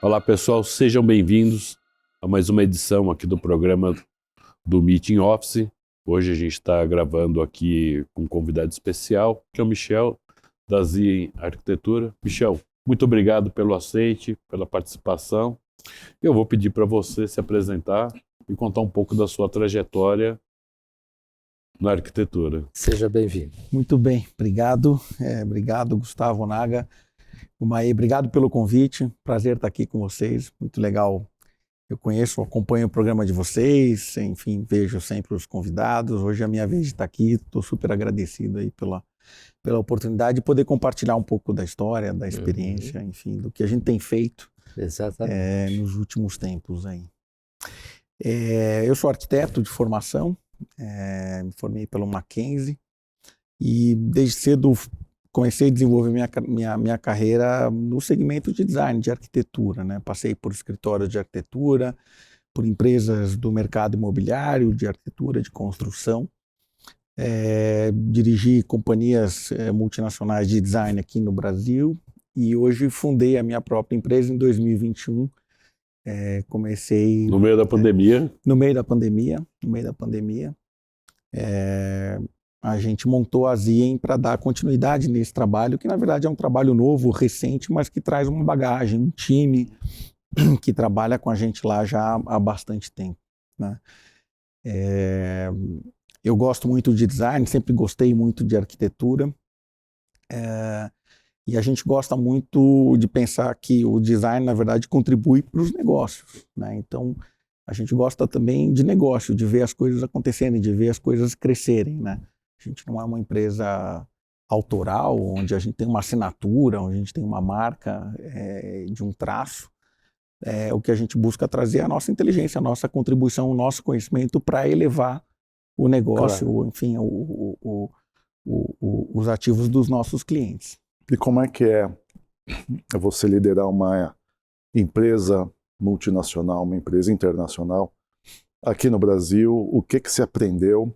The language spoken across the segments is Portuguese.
Olá pessoal, sejam bem-vindos a mais uma edição aqui do programa do Meeting Office. Hoje a gente está gravando aqui com um convidado especial, que é o Michel, da ZI Arquitetura. Michel, muito obrigado pelo aceite, pela participação. Eu vou pedir para você se apresentar e contar um pouco da sua trajetória na arquitetura. Seja bem-vindo. Muito bem, obrigado. Obrigado, Gustavo Naga. Umaê, obrigado pelo convite. Prazer estar aqui com vocês. Muito legal. Eu conheço, acompanho o programa de vocês, enfim, vejo sempre os convidados. Hoje é a minha vez de estar aqui. Estou super agradecido aí pela oportunidade de poder compartilhar um pouco da história, da experiência, enfim, do que a gente tem feito nos últimos tempos aí. Eu sou arquiteto de formação. Me formei pelo Mackenzie e desde cedo comecei a desenvolver minha carreira no segmento de design, de arquitetura, né? Passei por escritórios de arquitetura, por empresas do mercado imobiliário, de arquitetura, de construção. Dirigi companhias multinacionais de design aqui no Brasil e hoje fundei a minha própria empresa em 2021. Comecei... No meio da pandemia? No meio da pandemia. A gente montou a ZIEM para dar continuidade nesse trabalho, que na verdade é um trabalho novo, recente, mas que traz uma bagagem, um time que trabalha com a gente lá já há bastante tempo, né? Eu gosto muito de design, sempre gostei muito de arquitetura. E a gente gosta muito de pensar que o design, na verdade, contribui para os negócios, né? Então, a gente gosta também de negócio, de ver as coisas acontecerem, de ver as coisas crescerem, né? A gente não é uma empresa autoral, onde a gente tem uma assinatura, onde a gente tem uma marca de um traço. O que a gente busca trazer é a nossa inteligência, a nossa contribuição, o nosso conhecimento para elevar o negócio, claro. Enfim, os ativos dos nossos clientes. E como é que é você liderar uma empresa multinacional, uma empresa internacional aqui no Brasil? O que você aprendeu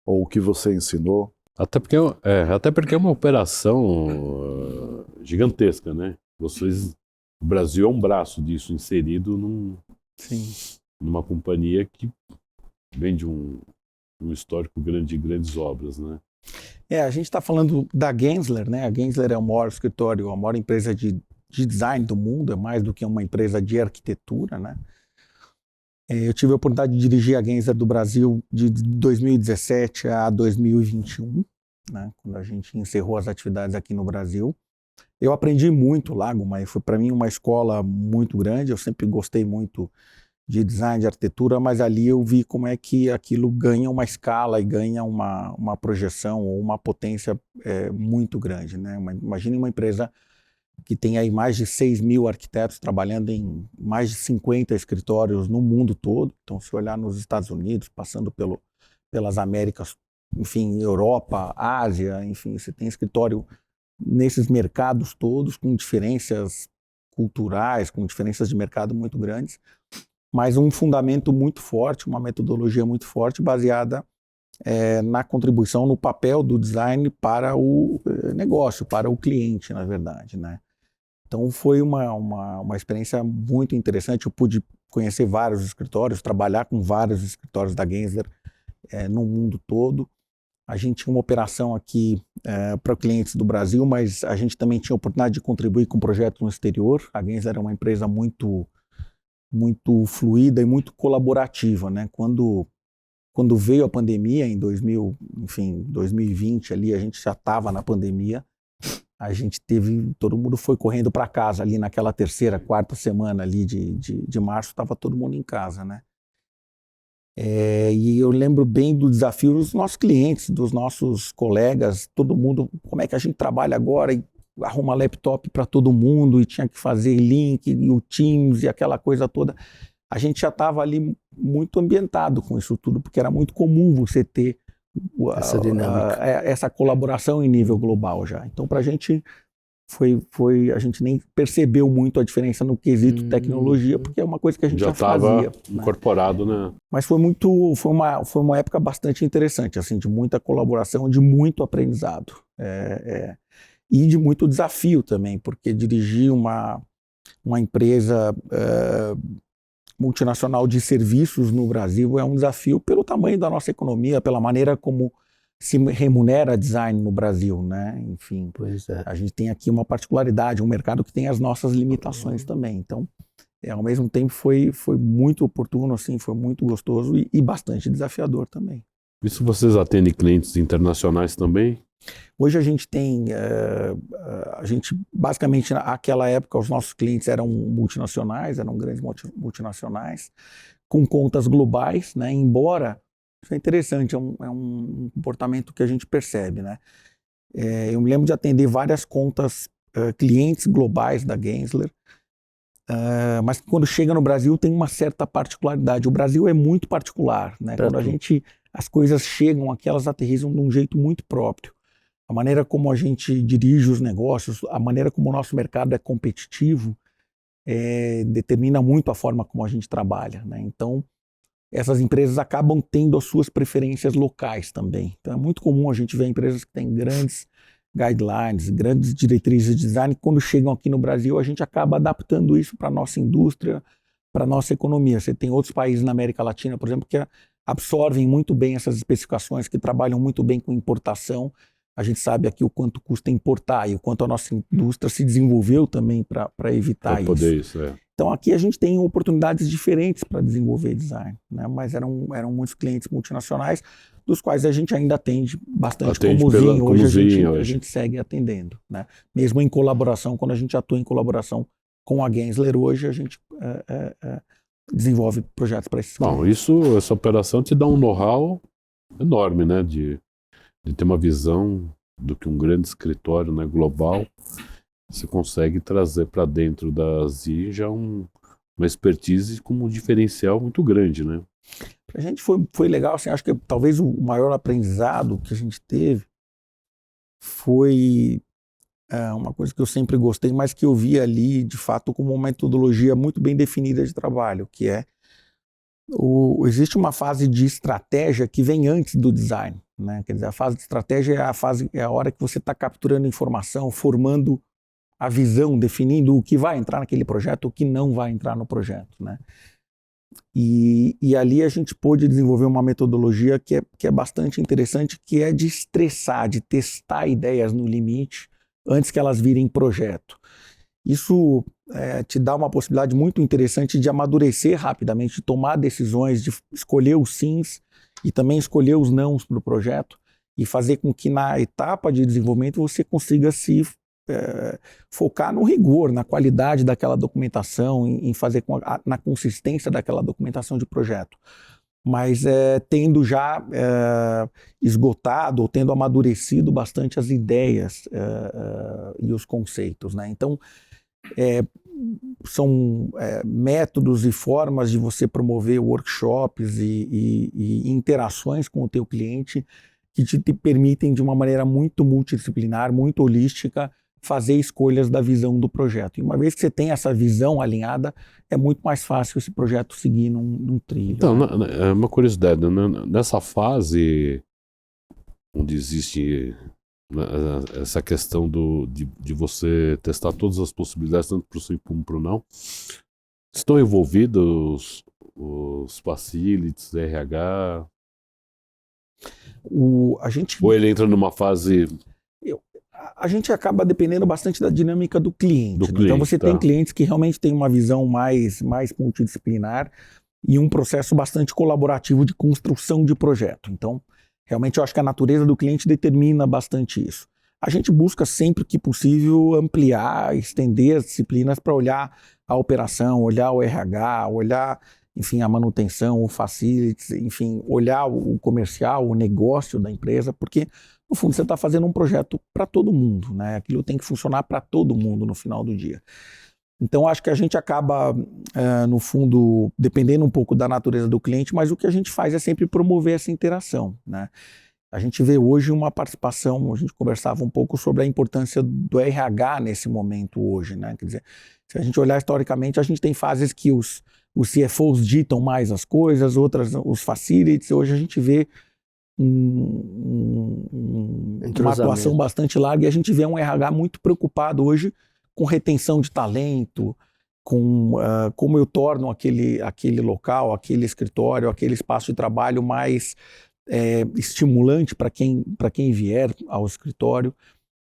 ou o que você ensinou? Até porque é uma operação gigantesca, né? O Brasil é um braço disso inserido numa companhia que vem de um histórico grande de grandes obras, né? A gente está falando da Gensler, né? A Gensler é o maior escritório, a maior empresa de design do mundo, é mais do que uma empresa de arquitetura, né? Eu tive a oportunidade de dirigir a Gensler do Brasil de 2017 a 2021, né? Quando a gente encerrou as atividades aqui no Brasil. Eu aprendi muito lá, mas foi para mim uma escola muito grande. Eu sempre gostei muito de design, de arquitetura, mas ali eu vi como é que aquilo ganha uma escala e ganha uma projeção ou uma potência muito grande, né? Imagine uma empresa que tem aí mais de 6.000 arquitetos trabalhando em mais de 50 escritórios no mundo todo. Então, se olhar nos Estados Unidos, passando pelas Américas, enfim, Europa, Ásia, enfim, você tem escritório nesses mercados todos, com diferenças culturais, com diferenças de mercado muito grandes, mas um fundamento muito forte, uma metodologia muito forte, baseada na contribuição, no papel do design para o negócio, para o cliente, na verdade, né? Então foi uma experiência muito interessante. Eu pude conhecer vários escritórios, trabalhar com vários escritórios da Gensler no mundo todo. A gente tinha uma operação aqui para clientes do Brasil, mas a gente também tinha a oportunidade de contribuir com projetos no exterior. A Gensler é uma empresa muito fluida e muito colaborativa, né? Quando veio a pandemia em 2020 ali, a gente já estava na pandemia, todo mundo foi correndo para casa ali naquela terceira, quarta semana ali de março, estava todo mundo em casa, né? E eu lembro bem do desafio dos nossos clientes, dos nossos colegas, todo mundo, como é que a gente trabalha agora e arruma laptop para todo mundo e tinha que fazer link e o Teams e aquela coisa toda. A gente já estava ali muito ambientado com isso tudo, porque era muito comum você ter essa dinâmica, essa colaboração em nível global já. Então, para a gente a gente nem percebeu muito a diferença no quesito tecnologia, porque é uma coisa que a gente já fazia. Incorporado, né? Mas foi uma época bastante interessante, assim, de muita colaboração, de muito aprendizado. E de muito desafio também, porque dirigir uma uma empresa multinacional de serviços no Brasil é um desafio pelo tamanho da nossa economia, pela maneira como se remunera design no Brasil, né? Enfim, Pois é. a gente tem aqui uma particularidade, um mercado que tem as nossas limitações também. Então, ao mesmo tempo, foi muito oportuno, assim, foi muito gostoso e bastante desafiador também. Isso vocês atendem clientes internacionais também? Hoje a gente tem, basicamente, naquela época, os nossos clientes eram multinacionais, eram grandes multinacionais, com contas globais, né? Embora, isso é interessante, é um comportamento que a gente percebe, né? Eu me lembro de atender várias contas, clientes globais da Gensler, mas quando chega no Brasil tem uma certa particularidade. O Brasil é muito particular, né? Quando as coisas chegam aqui, elas aterrissam de um jeito muito próprio. A maneira como a gente dirige os negócios, a maneira como o nosso mercado é competitivo, determina muito a forma como a gente trabalha, né? Então, essas empresas acabam tendo as suas preferências locais também. Então, é muito comum a gente ver empresas que têm grandes guidelines, grandes diretrizes de design, que quando chegam aqui no Brasil, a gente acaba adaptando isso para a nossa indústria, para a nossa economia. Você tem outros países na América Latina, por exemplo, que absorvem muito bem essas especificações, que trabalham muito bem com importação. A gente sabe aqui o quanto custa importar e o quanto a nossa indústria se desenvolveu também para evitar Pra poder isso. Então aqui a gente tem oportunidades diferentes para desenvolver design, né? Mas eram muitos clientes multinacionais, dos quais a gente ainda atende bastante como Zin. Hoje a gente segue atendendo, né? Mesmo em colaboração, quando a gente atua em colaboração com a Gensler, hoje a gente desenvolve projetos para esses clientes. Bom, essa operação te dá um know-how enorme, né? De ter uma visão do que um grande escritório, né, global, você consegue trazer para dentro da ZI já uma expertise com um diferencial muito grande, né? Para a gente foi legal, assim, acho que talvez o maior aprendizado que a gente teve foi uma coisa que eu sempre gostei, mas que eu vi ali, de fato, como uma metodologia muito bem definida de trabalho, que existe uma fase de estratégia que vem antes do design, né? Quer dizer, a fase de estratégia é a hora que você está capturando informação, formando a visão, definindo o que vai entrar naquele projeto, o que não vai entrar no projeto, né? E ali a gente pôde desenvolver uma metodologia que é bastante interessante, que é de estressar, de testar ideias no limite antes que elas virem projeto. Isso te dá uma possibilidade muito interessante de amadurecer rapidamente, de tomar decisões, de escolher os sims e também escolher os nãos para o projeto e fazer com que na etapa de desenvolvimento você consiga se focar no rigor, na qualidade daquela documentação, em fazer na consistência daquela documentação de projeto. Mas tendo já esgotado ou tendo amadurecido bastante as ideias e os conceitos, né? Então, são métodos e formas de você promover workshops e interações com o teu cliente que te permitem, de uma maneira muito multidisciplinar, muito holística, fazer escolhas da visão do projeto. E uma vez que você tem essa visão alinhada, é muito mais fácil esse projeto seguir num trilho. Então, né? Uma curiosidade, né? Nessa fase onde existe essa questão de você testar todas as possibilidades, tanto para o sim como para o não, estão envolvidos os facilities, RH? Ou ele entra numa fase... A gente acaba dependendo bastante da dinâmica do cliente. Então você tem clientes que realmente têm uma visão mais multidisciplinar e um processo bastante colaborativo de construção de projeto. Então, realmente eu acho que a natureza do cliente determina bastante isso. A gente busca sempre que possível ampliar, estender as disciplinas para olhar a operação, olhar o RH, olhar, enfim, a manutenção, o facilities, enfim, olhar o comercial, o negócio da empresa, porque no fundo você está fazendo um projeto para todo mundo, né? Aquilo tem que funcionar para todo mundo no final do dia. Então acho que a gente acaba, no fundo, dependendo um pouco da natureza do cliente, mas o que a gente faz é sempre promover essa interação, né? A gente vê hoje uma participação, a gente conversava um pouco sobre a importância do RH nesse momento hoje, né? Quer dizer, se a gente olhar historicamente, a gente tem fases que os CFOs ditam mais as coisas, outras os facilities. Hoje a gente vê uma atuação bastante larga e a gente vê um RH muito preocupado hoje com retenção de talento, como eu torno aquele local, aquele escritório, aquele espaço de trabalho mais estimulante para quem vier ao escritório.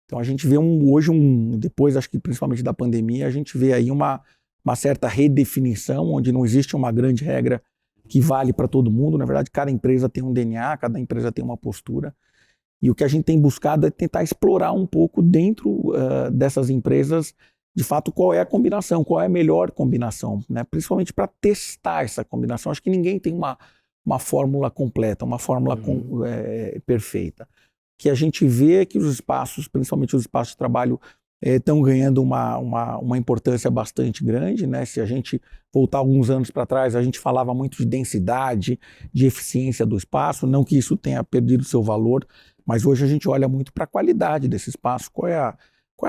Então a gente vê hoje, depois acho que principalmente da pandemia, a gente vê aí uma certa redefinição, onde não existe uma grande regra que vale para todo mundo. Na verdade, cada empresa tem um DNA, cada empresa tem uma postura. E o que a gente tem buscado é tentar explorar um pouco dentro dessas empresas, de fato, qual é a combinação, qual é a melhor combinação, né? Principalmente para testar essa combinação. Acho que ninguém tem uma fórmula completa, uma fórmula perfeita. O que a gente vê é que os espaços, principalmente os espaços de trabalho, estão ganhando uma importância bastante grande, né? Se a gente voltar alguns anos para trás, a gente falava muito de densidade, de eficiência do espaço, não que isso tenha perdido seu valor, mas hoje a gente olha muito para a qualidade desse espaço, qual é a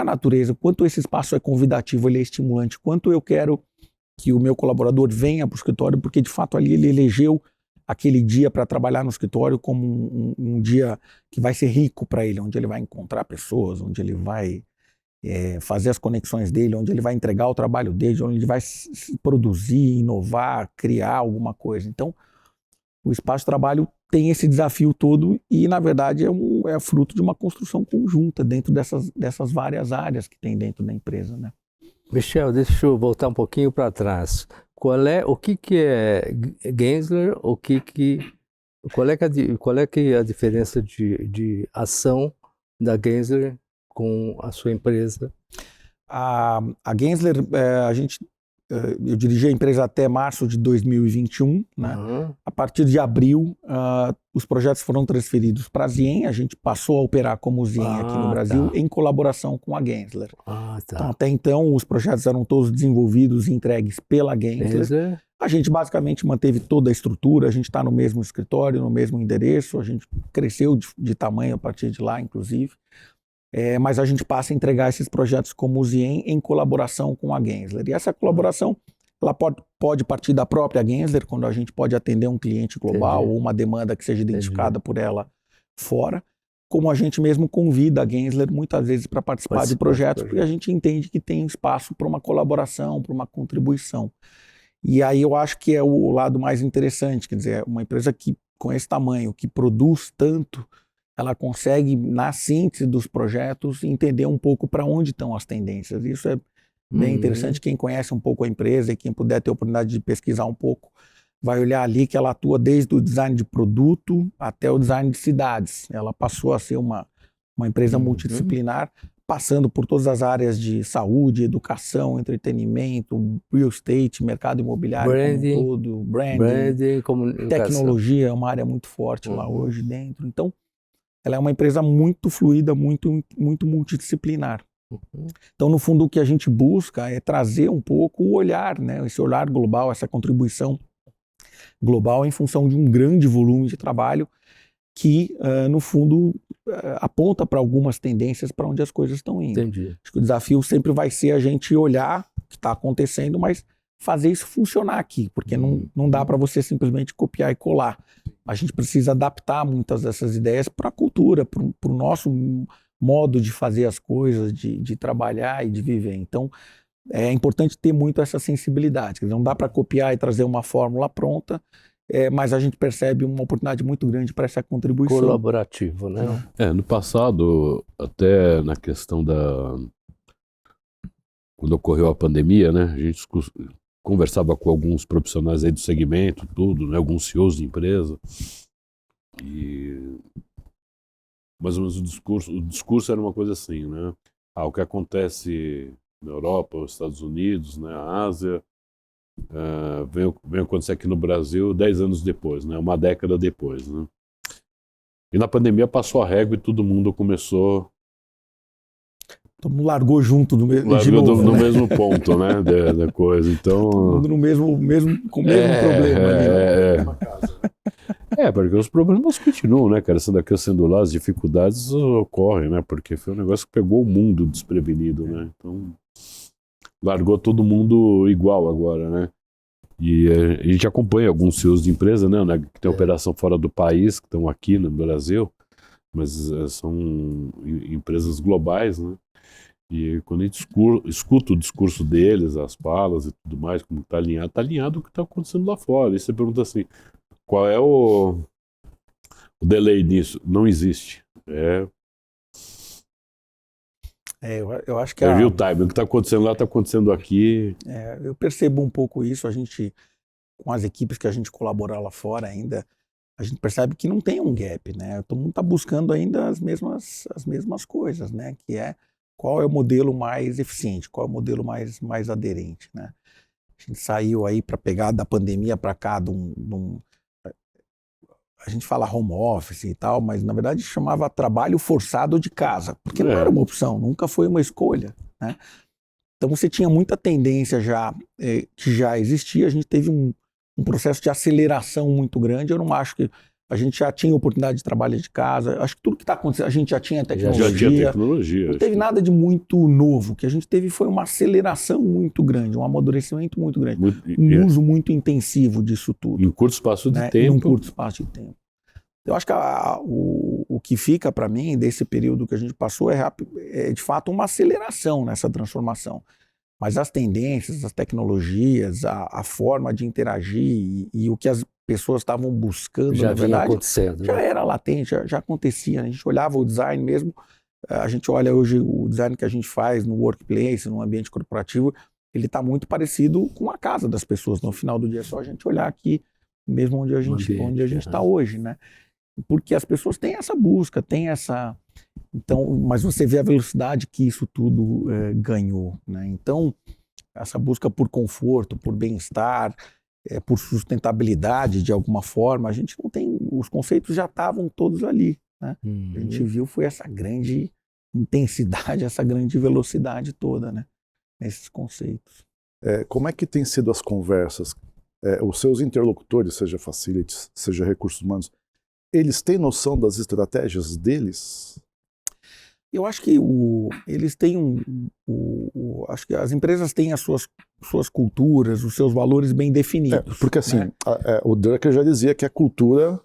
natureza, quanto esse espaço é convidativo, ele é estimulante, quanto eu quero que o meu colaborador venha para o escritório, porque de fato ali ele elegeu aquele dia para trabalhar no escritório como um dia que vai ser rico para ele, onde ele vai encontrar pessoas, onde ele vai fazer as conexões dele, onde ele vai entregar o trabalho dele, onde ele vai produzir, inovar, criar alguma coisa. Então, o espaço de trabalho tem esse desafio todo e, na verdade, é fruto de uma construção conjunta dentro dessas várias áreas que tem dentro da empresa, né? Michel, deixa eu voltar um pouquinho para trás. O que é Gensler? Qual é a diferença de ação da Gensler com a sua empresa? A Gensler, eu dirigi a empresa até março de 2021, né? A partir de abril, os projetos foram transferidos para a Zien, a gente passou a operar como Zien aqui no Brasil, em colaboração com a Gensler. Então, até então, os projetos eram todos desenvolvidos e entregues pela Gensler. A gente basicamente manteve toda a estrutura, a gente está no mesmo escritório, no mesmo endereço, a gente cresceu de tamanho a partir de lá, inclusive. Mas a gente passa a entregar esses projetos como Zien em colaboração com a Gensler. E essa colaboração ela pode partir da própria Gensler, quando a gente pode atender um cliente global ou uma demanda que seja identificada por ela fora, como a gente mesmo convida a Gensler muitas vezes para participar de projetos, porque a gente entende que tem espaço para uma colaboração, para uma contribuição. E aí eu acho que é o lado mais interessante, quer dizer, uma empresa que com esse tamanho, que produz tanto, ela consegue, na síntese dos projetos, entender um pouco para onde estão as tendências. Isso é bem interessante. Quem conhece um pouco a empresa e quem puder ter a oportunidade de pesquisar um pouco, vai olhar ali que ela atua desde o design de produto até o design de cidades. Ela passou a ser uma empresa multidisciplinar, passando por todas as áreas de saúde, educação, entretenimento, real estate, mercado imobiliário como um todo, branding, tecnologia é uma área muito forte lá hoje dentro. Então, ela é uma empresa muito fluida, muito multidisciplinar. Então, no fundo, o que a gente busca é trazer um pouco o olhar, né? Esse olhar global, essa contribuição global em função de um grande volume de trabalho que, no fundo, aponta para algumas tendências para onde as coisas estão indo. Entendi. Acho que o desafio sempre vai ser a gente olhar o que está acontecendo, mas fazer isso funcionar aqui, porque não dá para você simplesmente copiar e colar. A gente precisa adaptar muitas dessas ideias para a cultura, para o nosso modo de fazer as coisas, de trabalhar e de viver. Então, é importante ter muito essa sensibilidade. Não dá para copiar e trazer uma fórmula pronta, mas a gente percebe uma oportunidade muito grande para essa contribuição. Colaborativo, né? No passado, até na questão quando ocorreu a pandemia, né, a gente conversava com alguns profissionais aí do segmento, tudo, né, alguns CEOs de empresa, e mais ou menos o discurso era uma coisa assim, né? O que acontece na Europa, os Estados Unidos, né, a Ásia, vem acontecer aqui no Brasil 10 anos depois, né, uma década depois, né? E na pandemia passou a régua e todo mundo começou... Todo mundo largou junto no mesmo ponto, né, da coisa. Então, todo mundo com o mesmo problema ali. Porque os problemas continuam, né, cara? Sendo lá, as dificuldades ocorrem, né? Porque foi um negócio que pegou o mundo desprevenido, né? Então, largou todo mundo igual agora, né? E a gente acompanha alguns CEOs de empresa, né, que tem operação fora do país, que estão aqui no Brasil, mas são empresas globais, né? E quando a gente escuta o discurso deles, as falas e tudo mais, como está alinhado com o que está acontecendo lá fora. E você pergunta assim, qual é o delay nisso? Não existe. Eu acho que É real time. O que está acontecendo lá está acontecendo aqui. eu percebo um pouco isso. A gente, com as equipes que a gente colabora lá fora ainda, a gente percebe que não tem um gap, né? Todo mundo está buscando ainda as mesmas coisas, né? Que é qual é o modelo mais eficiente, qual é o modelo mais aderente, né? A gente saiu aí para pegar da pandemia para cá a gente fala home office e tal, mas na verdade chamava trabalho forçado de casa, porque não era uma opção, nunca foi uma escolha, né? Então você tinha muita tendência que já existia, a gente teve um processo de aceleração muito grande. Eu não acho que a gente já tinha oportunidade de trabalho de casa, acho que tudo que está acontecendo, a gente já tinha tecnologia. Já tinha tecnologia. Não teve nada de muito novo, o que a gente teve foi uma aceleração muito grande, um amadurecimento muito grande, uso muito intensivo disso tudo. Em curto espaço de tempo. Em um curto espaço de tempo. Eu acho que o que fica para mim desse período que a gente passou é de fato uma aceleração nessa transformação. Mas as tendências, as tecnologias, a forma de interagir e o que as pessoas estavam buscando, já na verdade, acontecendo, já né? era latente, já acontecia. A gente olhava o design mesmo, a gente olha hoje o design que a gente faz no workplace, no ambiente corporativo, ele está muito parecido com a casa das pessoas. No final do dia é só a gente olhar aqui, mesmo onde a gente está hoje, né? Porque as pessoas têm essa busca, têm essa... Então, mas você vê a velocidade que isso tudo ganhou, né? Então, essa busca por conforto, por bem-estar, por sustentabilidade de alguma forma, a gente não tem... Os conceitos já estavam todos ali, né? A gente viu foi essa grande intensidade, essa grande velocidade toda, né? Nesses conceitos. Como é que tem sido as conversas? Os seus interlocutores, seja facilities, seja recursos humanos, eles têm noção das estratégias deles? Eu acho que eles têm acho que as empresas têm as suas culturas, os seus valores bem definidos. Porque assim, né? O Drucker já dizia que a cultura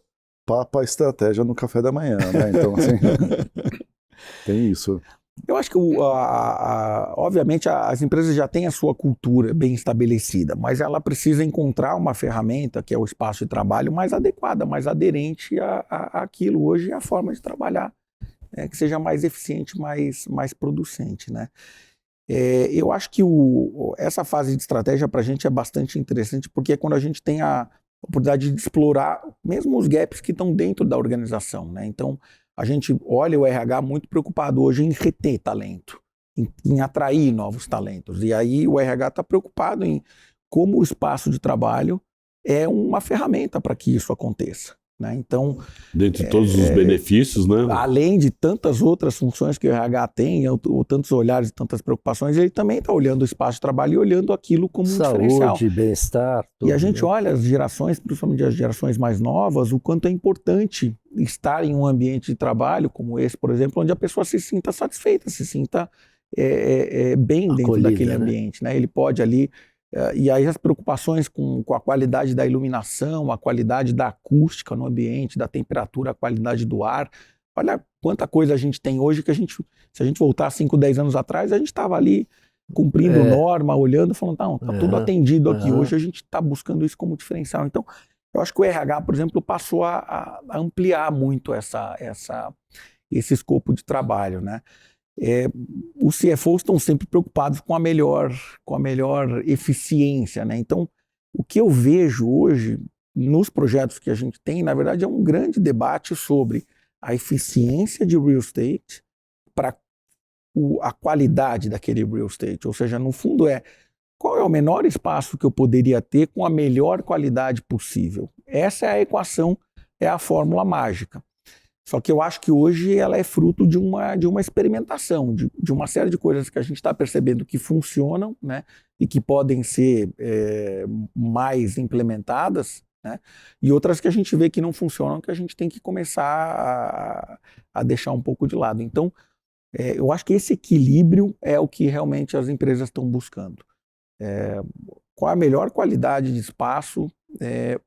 papa a estratégia no café da manhã, né? Então, assim, tem isso. Eu acho que, obviamente, as empresas já têm a sua cultura bem estabelecida, mas ela precisa encontrar uma ferramenta, que é o espaço de trabalho, mais adequada, mais aderente àquilo. Hoje é a forma de trabalhar, que seja mais eficiente, mais producente, né? Eu acho que essa fase de estratégia para a gente é bastante interessante, porque é quando a gente tem a oportunidade de explorar mesmo os gaps que estão dentro da organização, né? Então, a gente olha o RH muito preocupado hoje em reter talento, em atrair novos talentos. E aí o RH está preocupado em como o espaço de trabalho é uma ferramenta para que isso aconteça, né? Então, dentre todos os benefícios, né? Além de tantas outras funções que o RH tem, ou tantos olhares e tantas preocupações, ele também está olhando o espaço de trabalho e olhando aquilo como um diferencial. Saúde, bem-estar. E a gente olha as gerações, principalmente as gerações mais novas, o quanto é importante estar em um ambiente de trabalho como esse, por exemplo, onde a pessoa se sinta satisfeita, se sinta bem dentro acolhida, daquele né? ambiente, né? Ele pode ali... E aí as preocupações com a qualidade da iluminação, a qualidade da acústica no ambiente, da temperatura, a qualidade do ar. Olha quanta coisa a gente tem hoje que se a gente voltar 5, 10 anos atrás, a gente estava ali cumprindo norma, olhando, falando, não, está tudo atendido aqui. Hoje a gente está buscando isso como diferencial. Então, eu acho que o RH, por exemplo, passou a ampliar muito esse escopo de trabalho, né? Os CFOs estão sempre preocupados com a melhor eficiência, né? Então, o que eu vejo hoje nos projetos que a gente tem, na verdade, é um grande debate sobre a eficiência de real estate para a qualidade daquele real estate. Ou seja, no fundo qual é o menor espaço que eu poderia ter com a melhor qualidade possível. Essa é a equação, é a fórmula mágica. Só que eu acho que hoje ela é fruto de uma experimentação, de uma série de coisas que a gente está percebendo que funcionam, né, e que podem ser mais implementadas, né, e outras que a gente vê que não funcionam, que a gente tem que começar a deixar um pouco de lado. Então, eu acho que esse equilíbrio é o que realmente as empresas estão buscando. Qual a melhor qualidade de espaço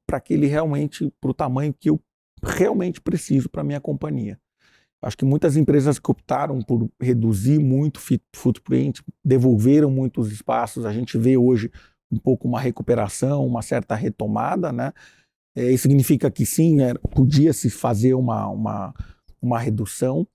para aquele realmente, para o tamanho que eu realmente preciso para a minha companhia. Acho que muitas empresas que optaram por reduzir muito footprint, devolveram muitos espaços. A gente vê hoje um pouco uma recuperação, uma certa retomada, né? Isso significa que sim, podia se fazer uma redução,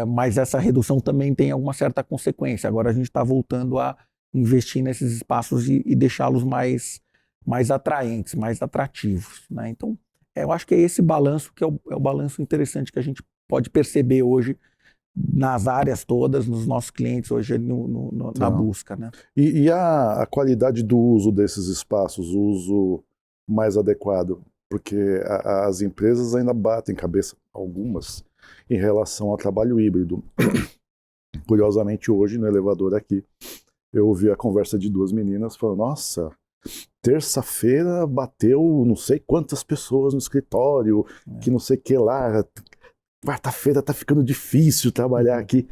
mas essa redução também tem alguma certa consequência. Agora a gente está voltando a investir nesses espaços e deixá-los mais atraentes, mais atrativos, né? Então, eu acho que é esse balanço que é o balanço interessante que a gente pode perceber hoje nas áreas todas, nos nossos clientes hoje na busca, né? E a qualidade do uso desses espaços, o uso mais adequado, porque as empresas ainda batem cabeça, algumas, em relação ao trabalho híbrido. Curiosamente, hoje no elevador aqui, eu ouvi a conversa de duas meninas falando, nossa, terça-feira bateu não sei quantas pessoas no escritório, que não sei o que lá, quarta-feira tá ficando difícil trabalhar aqui.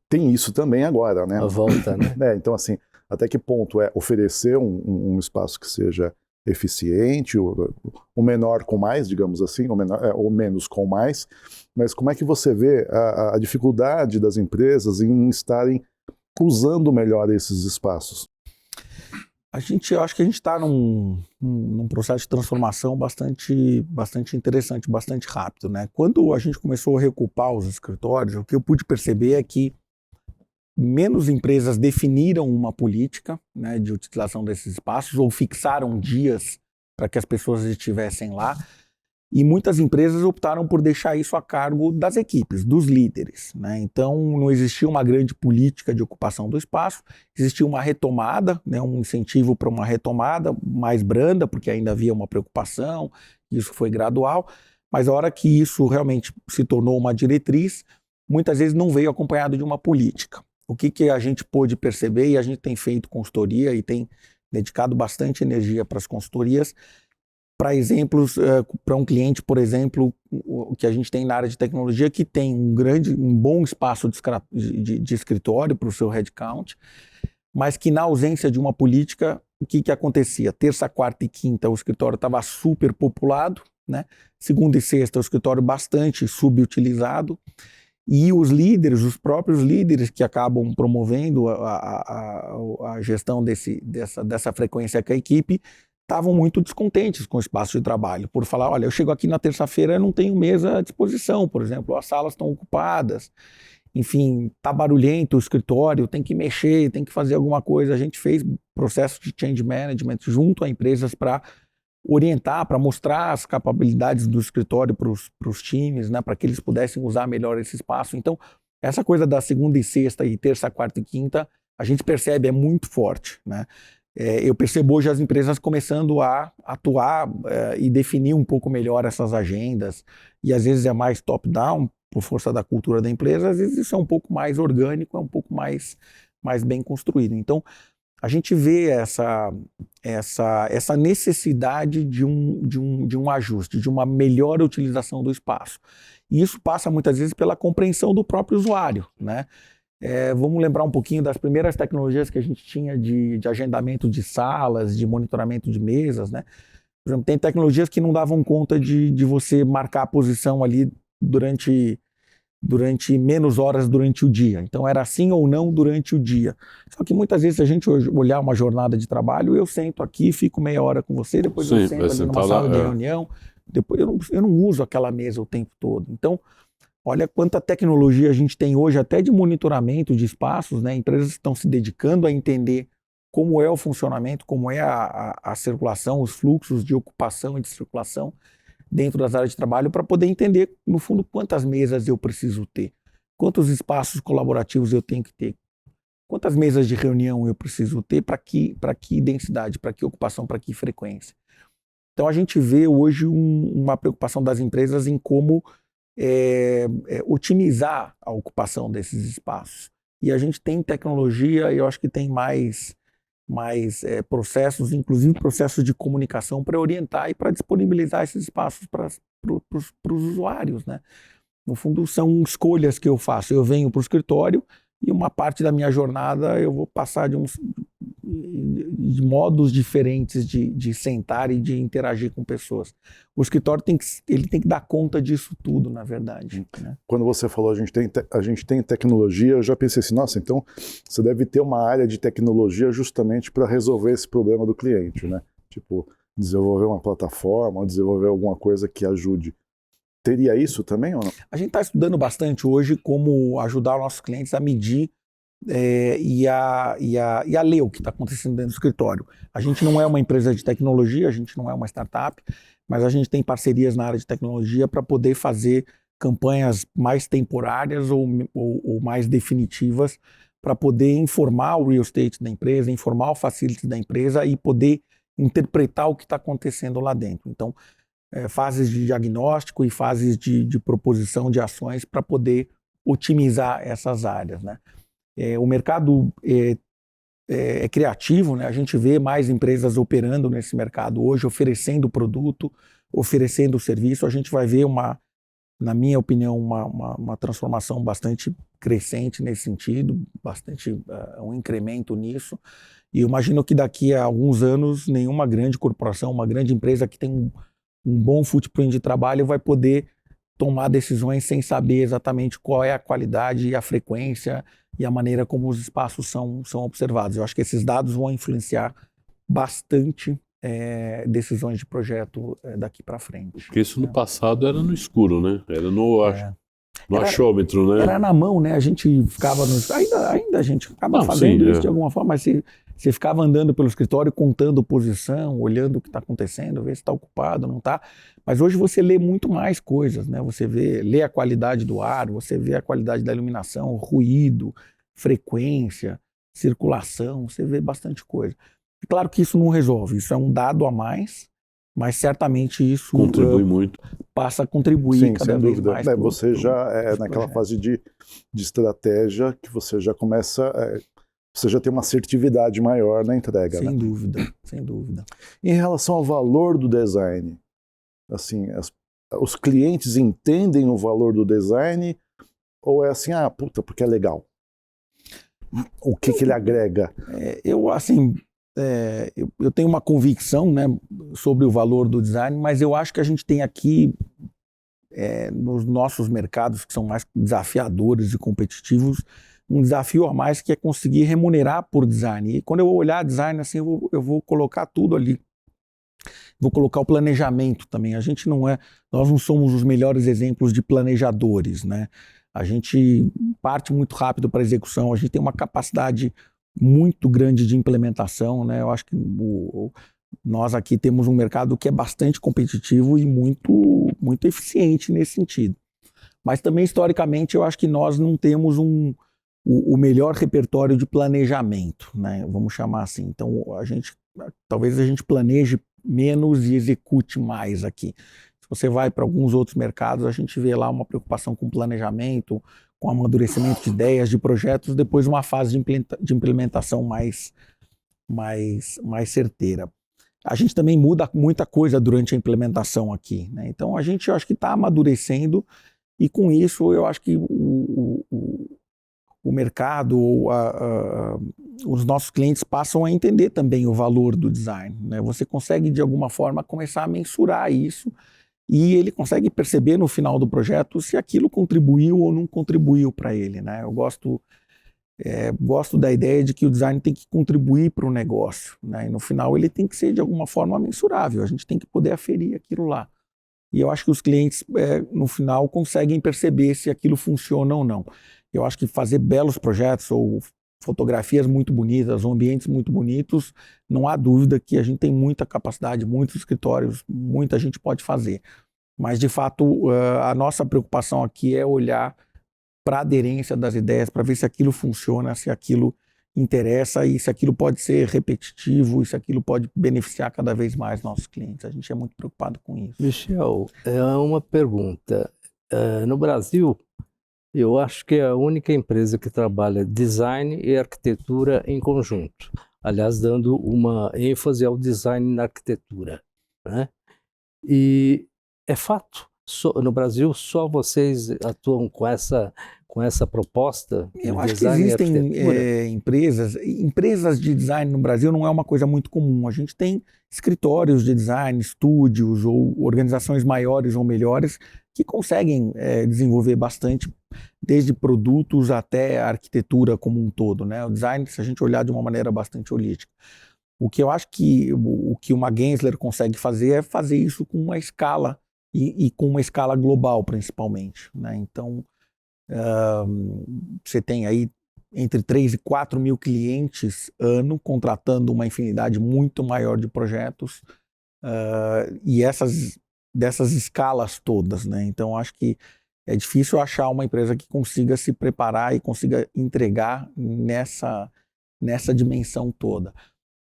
Tem isso também agora, né? A volta, né? Então, assim, até que ponto é oferecer um espaço que seja eficiente, o menor com mais, digamos assim, ou menos com mais, mas como é que você vê a dificuldade das empresas em estarem usando melhor esses espaços? Eu acho que a gente está num processo de transformação bastante interessante, bastante rápido, né? Quando a gente começou a reocupar os escritórios, o que eu pude perceber é que menos empresas definiram uma política, né, de utilização desses espaços ou fixaram dias para que as pessoas estivessem lá. E muitas empresas optaram por deixar isso a cargo das equipes, dos líderes, né? Então, não existia uma grande política de ocupação do espaço, existia uma retomada, né, um incentivo para uma retomada mais branda, porque ainda havia uma preocupação, isso foi gradual, mas a hora que isso realmente se tornou uma diretriz, muitas vezes não veio acompanhado de uma política. O que a gente pôde perceber, e a gente tem feito consultoria e tem dedicado bastante energia para as consultorias, para exemplos, para um cliente, por exemplo, o que a gente tem na área de tecnologia, que tem um bom espaço de escritório para o seu headcount, mas que na ausência de uma política, o que acontecia? Terça, quarta e quinta o escritório estava super populado, né? Segunda e sexta o escritório bastante subutilizado, e os líderes, os próprios líderes que acabam promovendo a gestão dessa frequência com a equipe, estavam muito descontentes com o espaço de trabalho, por falar, olha, eu chego aqui na terça-feira e não tenho mesa à disposição, por exemplo, as salas estão ocupadas, enfim, está barulhento o escritório, tem que mexer, tem que fazer alguma coisa. A gente fez processo de change management junto a empresas para orientar, para mostrar as capacidades do escritório para os times, né, para que eles pudessem usar melhor esse espaço. Então, essa coisa da segunda e sexta e terça, quarta e quinta, a gente percebe, é muito forte, né? Eu percebo hoje as empresas começando a atuar e definir um pouco melhor essas agendas, e às vezes é mais top-down, por força da cultura da empresa, às vezes isso é um pouco mais orgânico, é um pouco mais bem construído. Então, a gente vê essa necessidade de um ajuste, de uma melhor utilização do espaço. E isso passa muitas vezes pela compreensão do próprio usuário, né? Vamos lembrar um pouquinho das primeiras tecnologias que a gente tinha de agendamento de salas, de monitoramento de mesas, né? Por exemplo, tem tecnologias que não davam conta de você marcar a posição ali durante menos horas durante o dia. Então era assim ou não durante o dia. Só que muitas vezes, se a gente olhar uma jornada de trabalho, eu sento aqui, fico meia hora com você, depois eu sento ali numa sala de reunião, depois eu não uso aquela mesa o tempo todo. Então, olha quanta tecnologia a gente tem hoje, até de monitoramento de espaços, né? Empresas estão se dedicando a entender como é o funcionamento, como é a circulação, os fluxos de ocupação e de circulação dentro das áreas de trabalho, para poder entender, no fundo, quantas mesas eu preciso ter, quantos espaços colaborativos eu tenho que ter, quantas mesas de reunião eu preciso ter, para que densidade, para que ocupação, para que frequência. Então a gente vê hoje uma preocupação das empresas em como otimizar a ocupação desses espaços. E a gente tem tecnologia, e eu acho que tem mais processos, inclusive processos de comunicação, para orientar e para disponibilizar esses espaços para os usuários, né? No fundo, são escolhas que eu faço. Eu venho para o escritório e uma parte da minha jornada eu vou passar de modos diferentes de sentar e de interagir com pessoas. O escritório tem que dar conta disso tudo, na verdade. Né? Quando você falou a gente tem tecnologia, eu já pensei assim, nossa, então você deve ter uma área de tecnologia justamente para resolver esse problema do cliente, né? Tipo, desenvolver uma plataforma, ou desenvolver alguma coisa que ajude. Teria isso também ou não? A gente está estudando bastante hoje como ajudar os nossos clientes a medir e a ler o que está acontecendo dentro do escritório. A gente não é uma empresa de tecnologia, a gente não é uma startup, mas a gente tem parcerias na área de tecnologia para poder fazer campanhas mais temporárias ou mais definitivas para poder informar o real estate da empresa, informar o facility da empresa e poder interpretar o que está acontecendo lá dentro. Então, fases de diagnóstico e fases de proposição de ações para poder otimizar essas áreas, né? O mercado é criativo, né? A gente vê mais empresas operando nesse mercado hoje, oferecendo produto, oferecendo serviço. A gente vai ver, na minha opinião, uma transformação bastante crescente nesse sentido, bastante um incremento nisso. E eu imagino que daqui a alguns anos, nenhuma grande corporação, uma grande empresa que tem um bom footprint de trabalho vai poder tomar decisões sem saber exatamente qual é a qualidade e a frequência e a maneira como os espaços são observados. Eu acho que esses dados vão influenciar bastante decisões de projeto daqui para frente. Porque isso no passado era no escuro, né? Era no achômetro, né? Era na mão, né? A gente ficava... Ainda a gente acaba fazendo isso de alguma forma, mas você ficava andando pelo escritório contando posição, olhando o que está acontecendo, ver se está ocupado, não está. Mas hoje você lê muito mais coisas, né? Você lê a qualidade do ar, você vê a qualidade da iluminação, ruído, frequência, circulação, você vê bastante coisa. É claro que isso não resolve, isso é um dado a mais, mas certamente isso contribui muito. Passa a contribuir cada vez mais. Você já é naquela fase de estratégia que você já começa... você já tem uma assertividade maior na entrega, né? Sem dúvida, sem dúvida. Em relação ao valor do design, assim, os clientes entendem o valor do design ou é assim, porque é legal? O que ele agrega? Eu tenho uma convicção, né, sobre o valor do design, mas eu acho que a gente tem aqui, nos nossos mercados que são mais desafiadores e competitivos, um desafio a mais que é conseguir remunerar por design. E quando eu olhar design, assim, eu vou colocar tudo ali. Vou colocar o planejamento também. Nós não somos os melhores exemplos de planejadores, né? A gente parte muito rápido para a execução, a gente tem uma capacidade muito grande de implementação, né? Eu acho que nós aqui temos um mercado que é bastante competitivo e muito, muito eficiente nesse sentido. Mas também, historicamente, eu acho que nós não temos o melhor repertório de planejamento, né? Vamos chamar assim. Então, talvez a gente planeje menos e execute mais aqui. Se você vai para alguns outros mercados, a gente vê lá uma preocupação com planejamento, com amadurecimento de ideias, de projetos, depois uma fase de implementação mais certeira. A gente também muda muita coisa durante a implementação aqui, né? Então, eu acho que está amadurecendo e com isso eu acho que o mercado, os nossos clientes passam a entender também o valor do design, né? Você consegue, de alguma forma, começar a mensurar isso e ele consegue perceber no final do projeto se aquilo contribuiu ou não contribuiu para ele, né? Eu gosto da ideia de que o design tem que contribuir para o negócio, né? E no final ele tem que ser, de alguma forma, mensurável. A gente tem que poder aferir aquilo lá. E eu acho que os clientes, no final, conseguem perceber se aquilo funciona ou não. Eu acho que fazer belos projetos ou fotografias muito bonitas, ou ambientes muito bonitos, não há dúvida que a gente tem muita capacidade, muitos escritórios, muita gente pode fazer. Mas, de fato, a nossa preocupação aqui é olhar para a aderência das ideias, para ver se aquilo funciona, se aquilo interessa e se aquilo pode ser repetitivo e se aquilo pode beneficiar cada vez mais nossos clientes. A gente é muito preocupado com isso. Michel, uma pergunta. No Brasil, eu acho que é a única empresa que trabalha design e arquitetura em conjunto. Aliás, dando uma ênfase ao design na arquitetura, né? E é fato, no Brasil só vocês atuam com com essa proposta de Eu acho que design e existem arquitetura? empresas de design no Brasil não é uma coisa muito comum. A gente tem escritórios de design, estúdios ou organizações maiores ou melhores que conseguem desenvolver bastante, desde produtos até a arquitetura como um todo, né? O design, se a gente olhar de uma maneira bastante holística. O que eu acho que o que uma Gensler consegue fazer é fazer isso com uma escala e com uma escala global, principalmente, né? Então, você tem aí entre 3 e 4 mil clientes ano contratando uma infinidade muito maior de projetos e dessas escalas todas, né? Então acho que é difícil achar uma empresa que consiga se preparar e consiga entregar nessa dimensão toda.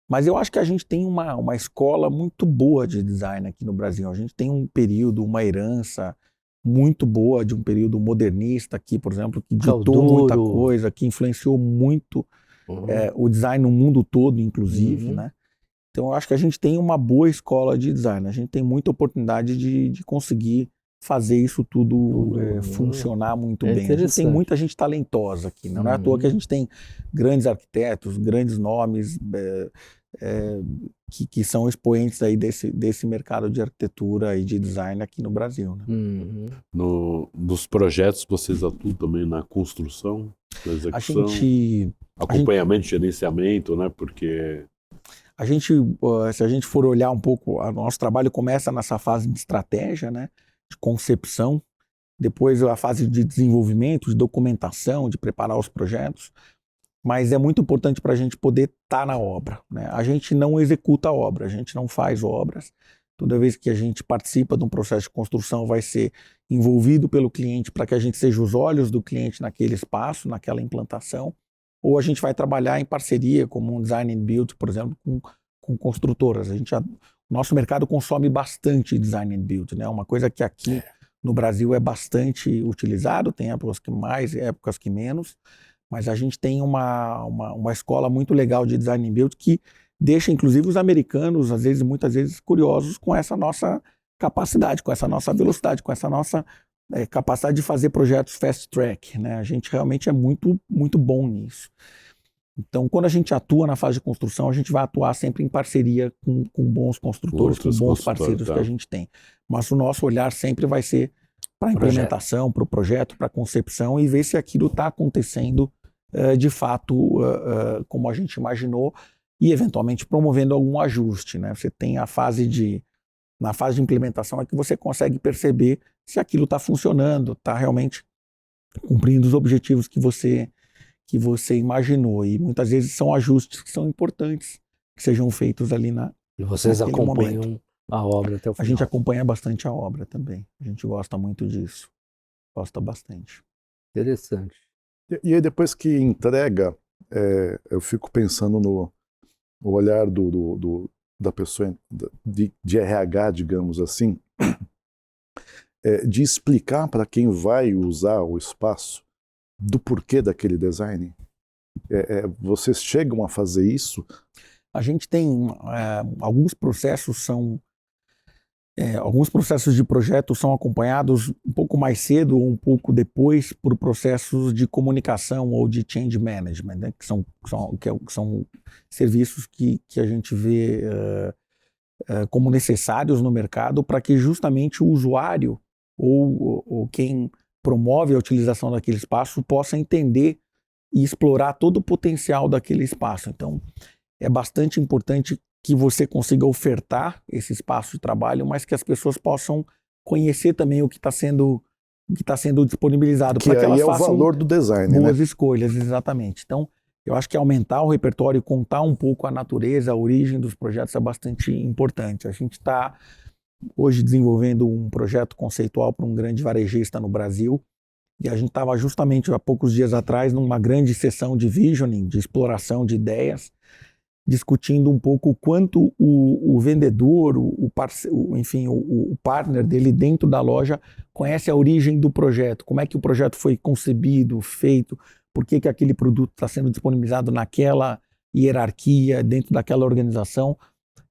Mas eu acho que a gente tem uma escola muito boa de design aqui no Brasil. A gente tem um período, uma herança muito boa de um período modernista aqui, por exemplo, que ditou muita coisa, que influenciou muito o design no mundo todo, inclusive, né? Então, eu acho que a gente tem uma boa escola de design. A gente tem muita oportunidade de conseguir fazer isso tudo funcionar muito bem. A gente tem muita gente talentosa aqui, né? Não é à toa que a gente tem grandes arquitetos, grandes nomes que são expoentes aí desse mercado de arquitetura e de design aqui no Brasil, né? Dos projetos, vocês atuam também na construção, na execução, acompanhamento, gerenciamento, né? Porque se a gente for olhar um pouco, o nosso trabalho começa nessa fase de estratégia, né? De concepção, depois a fase de desenvolvimento, de documentação, de preparar os projetos. Mas é muito importante para a gente poder estar na obra, né? A gente não executa a obra, a gente não faz obras. Toda vez que a gente participa de um processo de construção, vai ser envolvido pelo cliente para que a gente seja os olhos do cliente naquele espaço, naquela implantação. Ou a gente vai trabalhar em parceria, como um design and build, por exemplo, com construtoras. O nosso mercado consome bastante design and build, né? Uma coisa que aqui no Brasil é bastante utilizado, tem épocas que mais, épocas que menos. Mas a gente tem uma escola muito legal de design and build que deixa, inclusive, os americanos, muitas vezes, curiosos com essa nossa capacidade, com essa nossa velocidade, com essa nossa capacidade de fazer projetos fast track, né? A gente realmente é muito, muito bom nisso. Então, quando a gente atua na fase de construção, a gente vai atuar sempre em parceria com bons construtores, com bons parceiros que a gente tem. Mas o nosso olhar sempre vai ser para a implementação, para o projeto, para a concepção e ver se aquilo está acontecendo de fato como a gente imaginou e eventualmente promovendo algum ajuste, né? Você tem na fase de implementação é que você consegue perceber se aquilo está funcionando, está realmente cumprindo os objetivos que você imaginou, e muitas vezes são ajustes que são importantes que sejam feitos ali E vocês acompanham a obra até o final? A gente acompanha bastante a obra também, a gente gosta muito disso, gosta bastante. Interessante. E aí depois que entrega, eu fico pensando no olhar da pessoa de RH, digamos assim, de explicar para quem vai usar o espaço do porquê daquele design. Vocês chegam a fazer isso? A gente tem alguns processos de projeto são acompanhados um pouco mais cedo ou um pouco depois por processos de comunicação ou de change management, né? que são serviços que a gente vê como necessários no mercado para que justamente o usuário ou quem promove a utilização daquele espaço possa entender e explorar todo o potencial daquele espaço. Então, é bastante importante que você consiga ofertar esse espaço de trabalho, mas que as pessoas possam conhecer também o que está sendo disponibilizado. Que aí é o valor do design, boas escolhas, exatamente. Então, eu acho que aumentar o repertório e contar um pouco a natureza, a origem dos projetos é bastante importante. A gente está hoje desenvolvendo um projeto conceitual para um grande varejista no Brasil, e a gente estava justamente há poucos dias atrás numa grande sessão de visioning, de exploração de ideias, discutindo um pouco o quanto o vendedor, o partner dele dentro da loja conhece a origem do projeto, como é que o projeto foi concebido, feito, por que aquele produto está sendo disponibilizado naquela hierarquia, dentro daquela organização.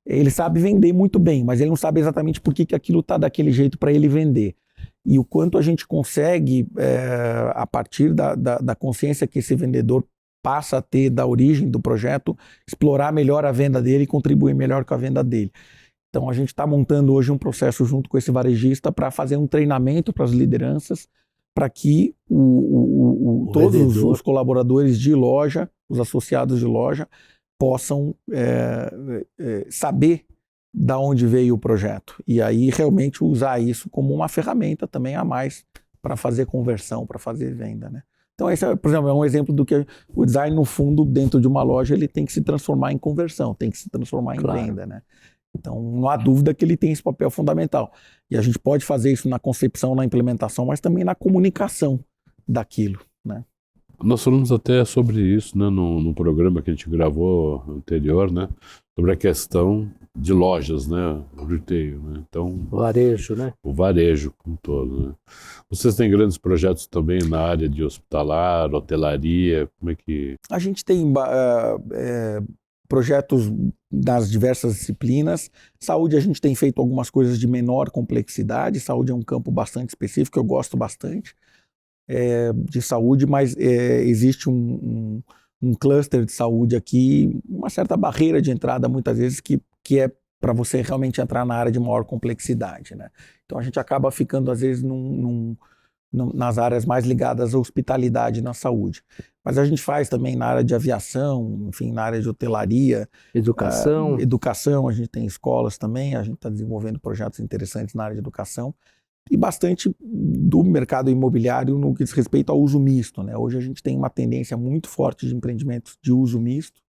Ele sabe vender muito bem, mas ele não sabe exatamente por que aquilo está daquele jeito para ele vender. e o quanto a gente consegue, a partir da consciência que esse vendedor passa a ter da origem do projeto, explorar melhor a venda dele e contribuir melhor com a venda dele. Então a gente está montando hoje um processo junto com esse varejista para fazer um treinamento para as lideranças, para que todos os colaboradores de loja, os associados de loja, possam saber da onde veio o projeto. E aí realmente usar isso como uma ferramenta também a mais para fazer conversão, para fazer venda, né? Então esse, por exemplo, é um exemplo do que o design, no fundo, dentro de uma loja, ele tem que se transformar em conversão, tem que se transformar em venda, né? Então não há dúvida que ele tem esse papel fundamental. E a gente pode fazer isso na concepção, na implementação, mas também na comunicação daquilo, né? Nós falamos até sobre isso, né, no programa que a gente gravou anterior, né, sobre a questão de lojas, né, retail, né? Então, varejo, né? O varejo como um todo, né? Vocês têm grandes projetos também na área de hospitalar, hotelaria, como é que... A gente tem projetos das diversas disciplinas. Saúde, a gente tem feito algumas coisas de menor complexidade. Saúde é um campo bastante específico, eu gosto bastante de saúde, mas existe um cluster de saúde aqui, uma certa barreira de entrada, muitas vezes, que é para você realmente entrar na área de maior complexidade, né? Então a gente acaba ficando, às vezes, nas áreas mais ligadas à hospitalidade na saúde. Mas a gente faz também na área de aviação, enfim, na área de hotelaria. Educação, a gente tem escolas também, a gente está desenvolvendo projetos interessantes na área de educação. E bastante do mercado imobiliário no que diz respeito ao uso misto, né? Hoje a gente tem uma tendência muito forte de empreendimentos de uso misto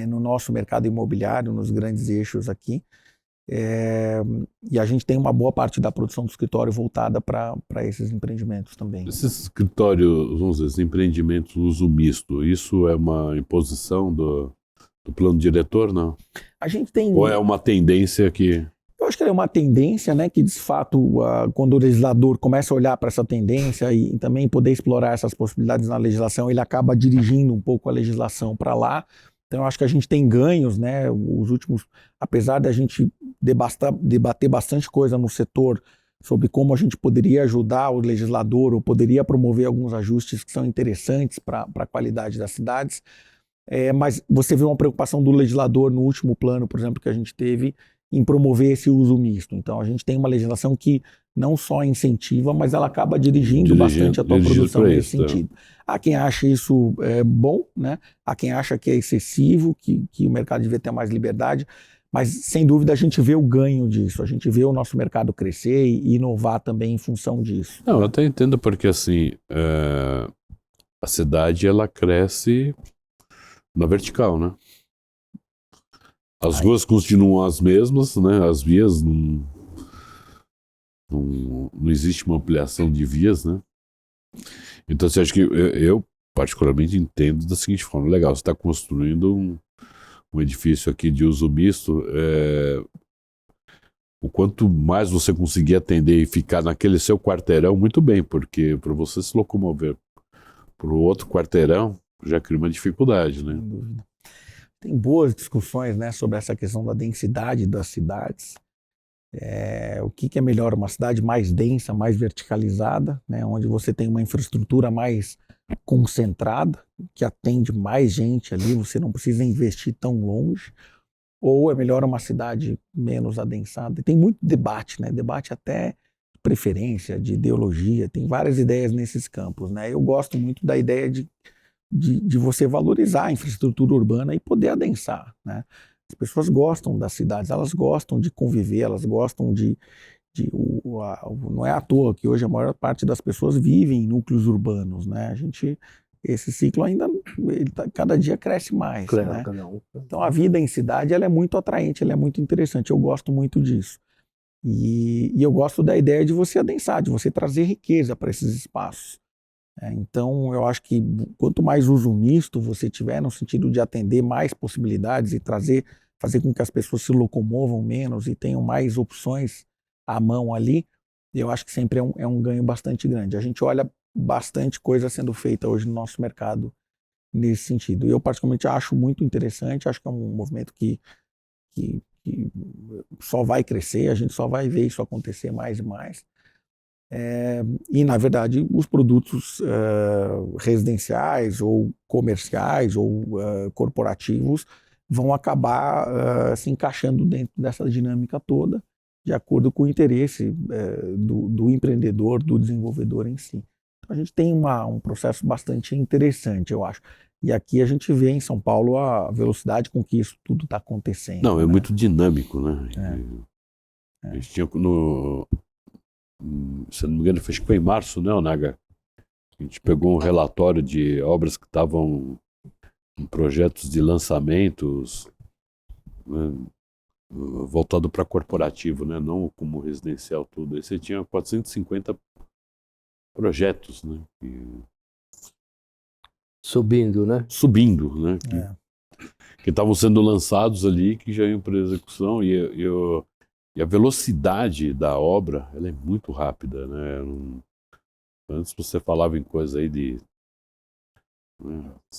no nosso mercado imobiliário, nos grandes eixos aqui. E a gente tem uma boa parte da produção do escritório voltada para esses empreendimentos também. Esses escritórios, vamos dizer, empreendimentos uso misto, isso é uma imposição do plano diretor, não? A gente tem... Ou é uma tendência que... Eu acho que é uma tendência, né, que de fato, quando o legislador começa a olhar para essa tendência e também poder explorar essas possibilidades na legislação, ele acaba dirigindo um pouco a legislação para lá. Então, eu acho que a gente tem ganhos, né, os últimos, apesar da gente debater bastante coisa no setor sobre como a gente poderia ajudar o legislador ou poderia promover alguns ajustes que são interessantes para a qualidade das cidades, mas você vê uma preocupação do legislador no último plano, por exemplo, que a gente teve, em promover esse uso misto. Então a gente tem uma legislação que não só incentiva, mas ela acaba dirigindo bastante a tua produção nesse sentido. Há quem acha isso bom, né? Há quem acha que é excessivo, que o mercado devia ter mais liberdade, mas sem dúvida a gente vê o ganho disso, a gente vê o nosso mercado crescer e inovar também em função disso. Não, eu até entendo porque assim, a cidade ela cresce na vertical, né? As ruas continuam as mesmas, né? As vias não existe uma ampliação de vias, né? Então você acha que eu particularmente entendo da seguinte forma: legal, você está construindo um edifício aqui de uso misto, o quanto mais você conseguir atender e ficar naquele seu quarteirão, muito bem, porque para você se locomover para o outro quarteirão já cria uma dificuldade, né? Sem dúvida. Tem boas discussões, né, sobre essa questão da densidade das cidades. O que é melhor, uma cidade mais densa, mais verticalizada, né, onde você tem uma infraestrutura mais concentrada, que atende mais gente ali, você não precisa investir tão longe, ou é melhor uma cidade menos adensada? E tem muito debate, né, debate até de preferência, de ideologia, tem várias ideias nesses campos, né. Eu gosto muito da ideia de você valorizar a infraestrutura urbana e poder adensar, né? As pessoas gostam das cidades, elas gostam de conviver, elas gostam não é à toa que hoje a maior parte das pessoas vivem em núcleos urbanos, né? Esse ciclo ainda, cada dia cresce mais, Claro, né? não. Então a vida em cidade, ela é muito atraente, ela é muito interessante, eu gosto muito disso. E eu gosto da ideia de você adensar, de você trazer riqueza para esses espaços. Então, eu acho que quanto mais uso misto você tiver, no sentido de atender mais possibilidades e fazer com que as pessoas se locomovam menos e tenham mais opções à mão ali, eu acho que sempre é um ganho bastante grande. A gente olha bastante coisa sendo feita hoje no nosso mercado nesse sentido. Eu, particularmente, acho muito interessante, acho que é um movimento que só vai crescer, a gente só vai ver isso acontecer mais e mais. E, na verdade, os produtos residenciais ou comerciais ou corporativos vão acabar se encaixando dentro dessa dinâmica toda, de acordo com o interesse do empreendedor, do desenvolvedor em si. Então, a gente tem um processo bastante interessante, eu acho. E aqui a gente vê em São Paulo a velocidade com que isso tudo está acontecendo. Não, é né? muito dinâmico, né? A gente tinha se não me engano, acho que foi em março, né, Naga? A gente pegou um relatório de obras que estavam em projetos de lançamentos, né, voltado para corporativo, né, não como residencial tudo. Aí você tinha 450 projetos, né? Subindo, né? Subindo, né? Que estavam sendo lançados ali, que já iam para execução, e a velocidade da obra, ela é muito rápida, né? Antes você falava em coisa aí de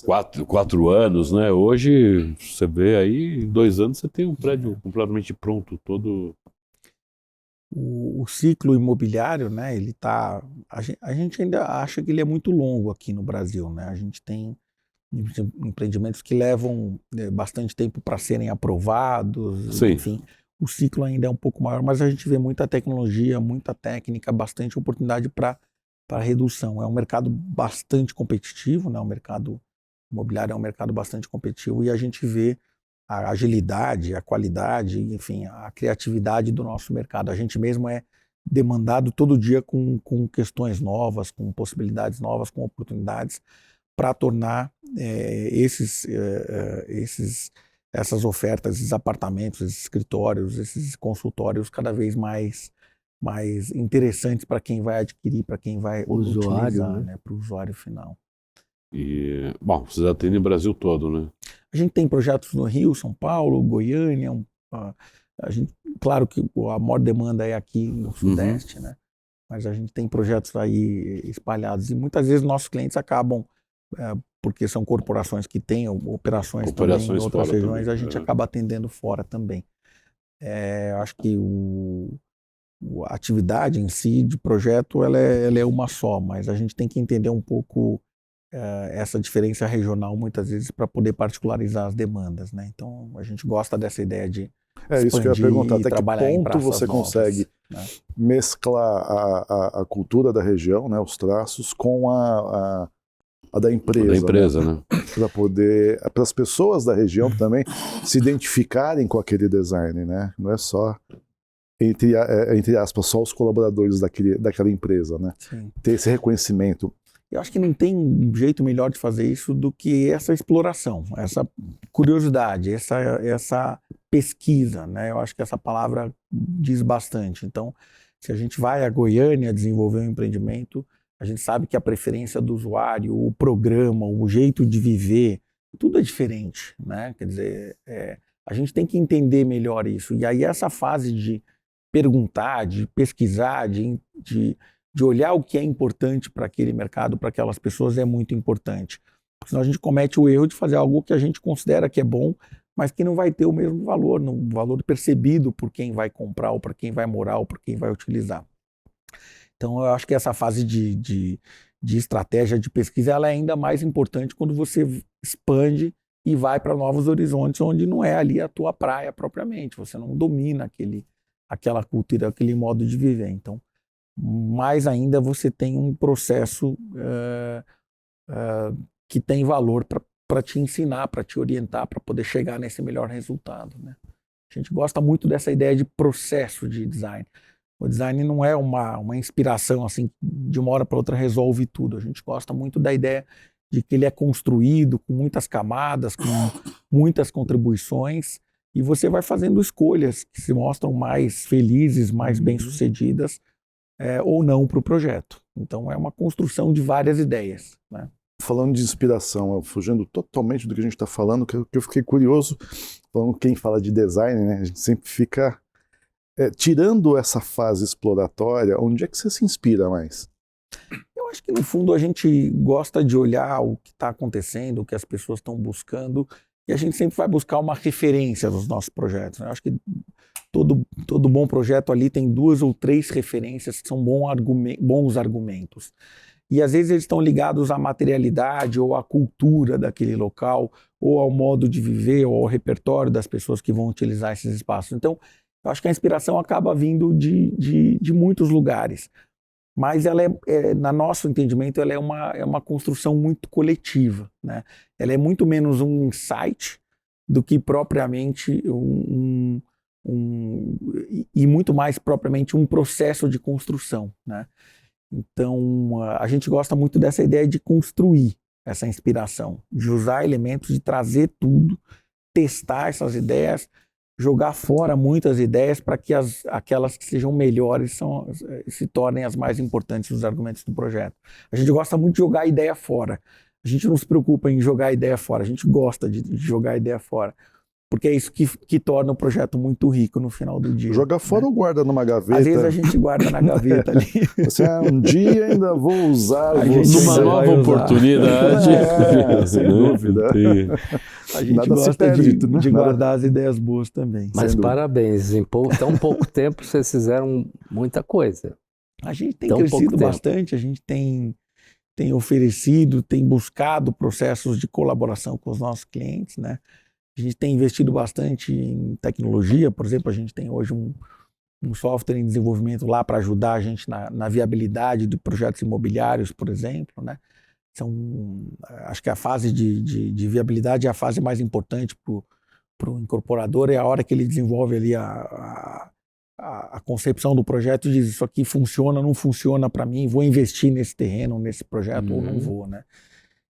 4 anos, né? Hoje você vê aí, em 2 anos você tem um prédio completamente pronto, todo. O ciclo imobiliário, né, ele tá, a gente ainda acha que ele é muito longo aqui no Brasil, né? A gente tem empreendimentos que levam bastante tempo para serem aprovados, Sim. enfim, o ciclo ainda é um pouco maior, mas a gente vê muita tecnologia, muita técnica, bastante oportunidade para redução. É um mercado bastante competitivo, né? O mercado imobiliário é um mercado bastante competitivo e a gente vê a agilidade, a qualidade, enfim, a criatividade do nosso mercado. A gente mesmo é demandado todo dia com questões novas, com possibilidades novas, com oportunidades para tornar essas ofertas, esses apartamentos, esses escritórios, esses consultórios cada vez mais interessantes para quem vai adquirir, para quem vai utilizar, né, para o usuário final. E, bom, vocês atendem o Brasil todo, né? A gente tem projetos no Rio, São Paulo, Goiânia. Claro que a maior demanda é aqui no Sudeste, né? Mas a gente tem projetos aí espalhados. E muitas vezes nossos clientes acabam, porque são corporações que têm operações também em outras regiões, a gente acaba atendendo fora também. Acho que a atividade em si de projeto ela é uma só, mas a gente tem que entender um pouco essa diferença regional muitas vezes para poder particularizar as demandas, né? Então a gente gosta dessa ideia de isso que eu ia perguntar, até que ponto você novas, consegue né? mesclar a cultura da região, né, os traços, com a da empresa. Da empresa, né? Para as pessoas da região também se identificarem com aquele design, né? Não é só entre aspas, só os colaboradores daquela empresa, né? Sim. Ter esse reconhecimento. Eu acho que não tem jeito melhor de fazer isso do que essa exploração, essa curiosidade, essa pesquisa, né? Eu acho que essa palavra diz bastante. Então, se a gente vai a Goiânia desenvolver um empreendimento, a gente sabe que a preferência do usuário, o programa, o jeito de viver, tudo é diferente, né? Quer dizer, a gente tem que entender melhor isso. E aí essa fase de perguntar, de pesquisar, de olhar o que é importante para aquele mercado, para aquelas pessoas, é muito importante. Porque senão a gente comete o erro de fazer algo que a gente considera que é bom, mas que não vai ter o mesmo valor, no valor percebido por quem vai comprar, ou para quem vai morar, ou para quem vai utilizar. Então eu acho que essa fase de estratégia de pesquisa ela é ainda mais importante quando você expande e vai para novos horizontes, onde não é ali a tua praia propriamente, você não domina aquela cultura, aquele modo de viver. Então, mais ainda você tem um processo que tem valor para te ensinar, para te orientar, para poder chegar nesse melhor resultado, né? A gente gosta muito dessa ideia de processo de design. O design não é uma inspiração assim, de uma hora para outra resolve tudo. A gente gosta muito da ideia de que ele é construído com muitas camadas, com muitas contribuições, e você vai fazendo escolhas que se mostram mais felizes, mais bem-sucedidas, ou não para o projeto. Então é uma construção de várias ideias, né? Falando de inspiração, fugindo totalmente do que a gente está falando, que eu fiquei curioso, falando quem fala de design, né, a gente sempre fica tirando essa fase exploratória, onde é que você se inspira mais? Eu acho que no fundo a gente gosta de olhar o que está acontecendo, o que as pessoas estão buscando e a gente sempre vai buscar uma referência dos nossos projetos, né? Eu acho que todo bom projeto ali tem 2 ou 3 referências que são bons argumentos. E às vezes eles estão ligados à materialidade ou à cultura daquele local, ou ao modo de viver, ou ao repertório das pessoas que vão utilizar esses espaços. Então, eu acho que a inspiração acaba vindo de muitos lugares. Mas ela no nosso entendimento, ela é uma construção muito coletiva, né? Ela é muito menos um insight do que propriamente e muito mais propriamente um processo de construção, né? Então, a gente gosta muito dessa ideia de construir essa inspiração, de usar elementos, de trazer tudo, testar essas ideias, jogar fora muitas ideias para que aquelas que sejam melhores se tornem as mais importantes dos argumentos do projeto. A gente gosta muito de jogar a ideia fora. A gente não se preocupa em jogar a ideia fora, a gente gosta de jogar a ideia fora. Porque é isso que torna o projeto muito rico no final do dia. Joga fora, né? Ou guarda numa gaveta? Às vezes a gente guarda na gaveta ali. Assim, um dia ainda vou usar. Numa nova oportunidade. Sem dúvida. A gente gosta de guardar as ideias boas também. Mas parabéns, em tão pouco tempo vocês fizeram muita coisa. A gente tem crescido bastante, a gente tem oferecido, tem buscado processos de colaboração com os nossos clientes, né? A gente tem investido bastante em tecnologia, por exemplo, a gente tem hoje um software em desenvolvimento lá para ajudar a gente na viabilidade de projetos imobiliários, por exemplo, né? Acho que a fase de viabilidade é a fase mais importante para o incorporador, é a hora que ele desenvolve ali a concepção do projeto e diz, isso aqui funciona, não funciona para mim, vou investir nesse terreno, nesse projeto ou não vou, né?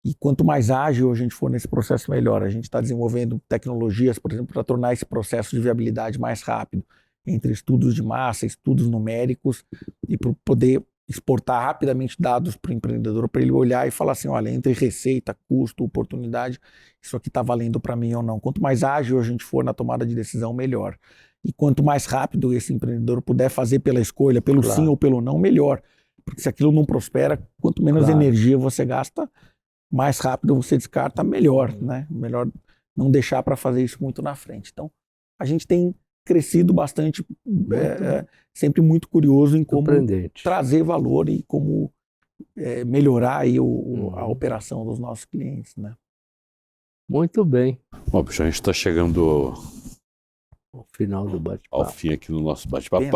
E quanto mais ágil a gente for nesse processo, melhor. A gente está desenvolvendo tecnologias, por exemplo, para tornar esse processo de viabilidade mais rápido, entre estudos de massa, estudos numéricos, e para poder exportar rapidamente dados para o empreendedor, para ele olhar e falar assim, olha, entre receita, custo, oportunidade, isso aqui está valendo para mim ou não. Quanto mais ágil a gente for na tomada de decisão, melhor. E quanto mais rápido esse empreendedor puder fazer pela escolha, pelo sim ou pelo não, melhor. Porque se aquilo não prospera, quanto menos energia você gasta, mais rápido você descarta, melhor, né? Melhor não deixar para fazer isso muito na frente. Então, a gente tem crescido bastante, sempre muito curioso em como trazer valor e como melhorar aí a operação dos nossos clientes, né? Muito bem. Bom, a gente está chegando ao final do bate-papo. Ao fim aqui no nosso bate-papo.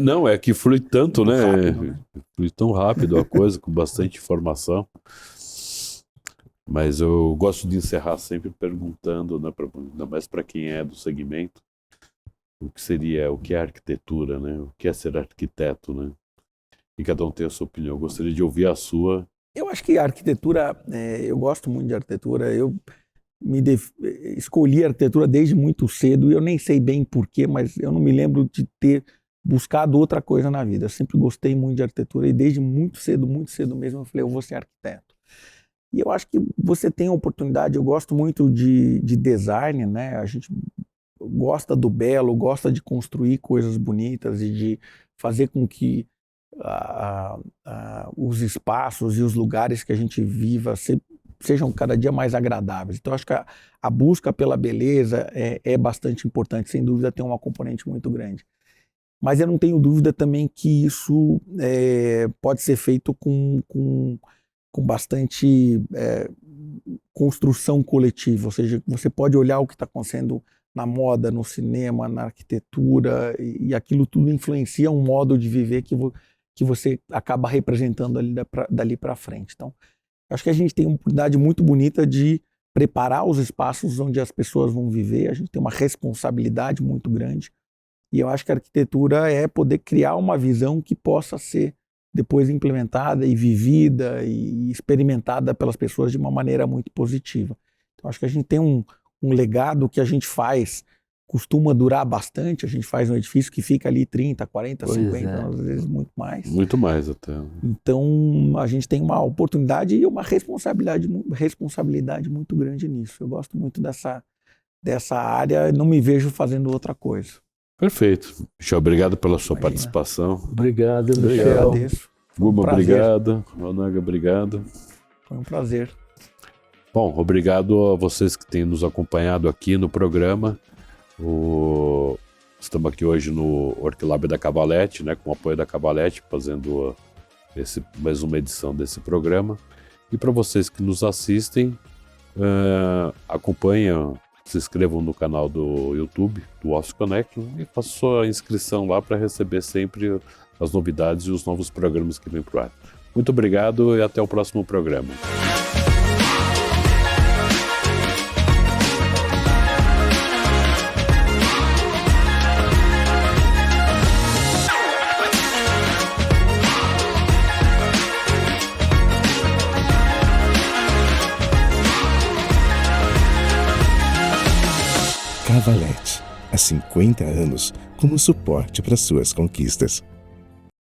Não, é que flui tanto, né? Rápido, né? Flui tão rápido a coisa, com bastante informação. Mas eu gosto de encerrar sempre perguntando, né, ainda mais para quem é do segmento, o que é arquitetura, né? O que é ser arquiteto, né? E cada um tem a sua opinião. Eu gostaria de ouvir a sua. Eu acho que a arquitetura, eu gosto muito de arquitetura. Eu escolhi a arquitetura desde muito cedo e eu nem sei bem porquê, mas eu não me lembro de ter buscado outra coisa na vida. Eu sempre gostei muito de arquitetura e desde muito cedo mesmo, eu falei, eu vou ser arquiteto. E eu acho que você tem a oportunidade, eu gosto muito de design, né? A gente gosta do belo, gosta de construir coisas bonitas e de fazer com que os espaços e os lugares que a gente viva sejam cada dia mais agradáveis. Então, acho que a busca pela beleza é bastante importante, sem dúvida tem uma componente muito grande. Mas eu não tenho dúvida também que isso pode ser feito com bastante construção coletiva, ou seja, você pode olhar o que está acontecendo na moda, no cinema, na arquitetura, e aquilo tudo influencia um modo de viver que você acaba representando dali para frente. Então, acho que a gente tem uma oportunidade muito bonita de preparar os espaços onde as pessoas vão viver, a gente tem uma responsabilidade muito grande, e eu acho que a arquitetura é poder criar uma visão que possa ser depois implementada e vivida e experimentada pelas pessoas de uma maneira muito positiva. Então, acho que a gente tem um legado que a gente faz, costuma durar bastante, a gente faz um edifício que fica ali 30, 40, 50 anos, às vezes muito mais. Muito mais até. Então, a gente tem uma oportunidade e uma responsabilidade muito grande nisso. Eu gosto muito dessa área, não me vejo fazendo outra coisa. Perfeito. Michel, obrigado pela sua participação. Obrigado, Michel. Eu agradeço. Guma, obrigado. Onaga, obrigado. Foi um prazer. Bom, obrigado a vocês que têm nos acompanhado aqui no programa. Estamos aqui hoje no Orquilab da Cavalete, né, com o apoio da Cavalete, fazendo mais uma edição desse programa. E para vocês que nos assistem, acompanhem, se inscrevam no canal do YouTube, do Office Connection, e façam sua inscrição lá para receber sempre as novidades e os novos programas que vêm para o ar. Muito obrigado e até o próximo programa. Cavalete, há 50 anos como suporte para suas conquistas.